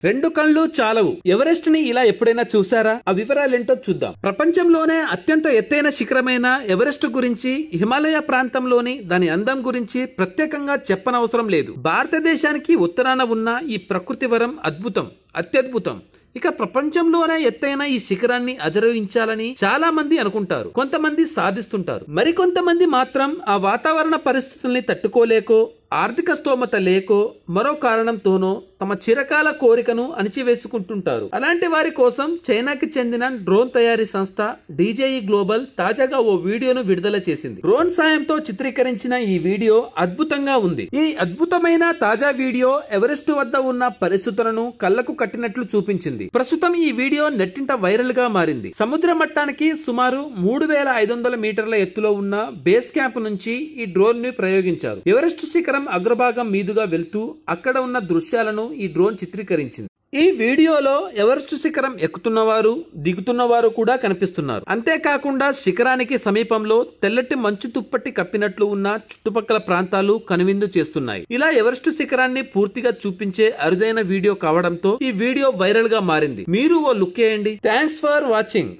రెండు కళ్ళు చాలవు. ఎవరెస్ట్ ని ఇలా ఎప్పుడైనా చూసారా? ఆ వివరాలేంటో చూద్దాం. ప్రపంచంలోనే అత్యంత ఎత్తైన శిఖరమైన ఎవరెస్ట్ గురించి, హిమాలయ ప్రాంతంలోని దాని అందం గురించి ప్రత్యేకంగా చెప్పనవసరం లేదు. భారతదేశానికి ఉత్తరాన ఉన్న ఈ ప్రకృతి వరం అద్భుతం, అత్యద్భుతం. ఇక ప్రపంచంలోనే ఎత్తైన ఈ శిఖరాన్ని అధిరోహించాలని చాలా మంది అనుకుంటారు. కొంతమంది సాధిస్తుంటారు. మరికొంతమంది మాత్రం ఆ వాతావరణ పరిస్థితుల్ని తట్టుకోలేకో, ఆర్థిక స్తోమత లేకో, మరో కారణంతోనో తమ చిరకాల కోరికను అణిచివేసుకుంటుంటారు. అలాంటి వారి కోసం చైనాకి చెందిన డ్రోన్ తయారీ సంస్థ DJI గ్లోబల్ తాజాగా ఓ వీడియోను విడుదల చేసింది. డ్రోన్ సాయంతో చిత్రీకరించిన ఈ వీడియో అద్భుతంగా ఉంది. ఈ అద్భుతమైన తాజా వీడియో ఎవరెస్ట్ వద్ద ఉన్న పరిస్థితులను కళ్లకు కట్టినట్లు చూపించింది. ప్రస్తుతం ఈ వీడియో నెట్టింట వైరల్ గా మారింది. సముద్ర మట్టానికి సుమారు 3500 మీటర్ల ఎత్తులో ఉన్న బేస్ క్యాంప్ నుంచి ఈ డ్రోన్ ని ప్రయోగించారు. ఎవరెస్ట్ శిఖరం అగ్రభాగం మీదుగా వెళ్తూ అక్కడ ఉన్న దృశ్యాలను ఈ డ్రోన్ చిత్రీకరించింది. ఈ వీడియోలో ఎవరెస్ట్ శిఖరం ఎక్కుతున్నవారు, దిగుతున్నవారు కూడా కనిపిస్తున్నారు. అంతేకాకుండా శిఖరానికి సమీపంలో తెల్లటి మంచు తుప్పటి కప్పినట్లు ఉన్న చుట్టుపక్కల ప్రాంతాలు కనువిందు చేస్తున్నాయి. ఇలా ఎవరెస్ట్ శిఖరాన్ని పూర్తిగా చూపించే అరుదైన వీడియో కావడంతో ఈ వీడియో వైరల్ గా మారింది. మీరు ఓ లుక్ వేయండి. Thanks for watching.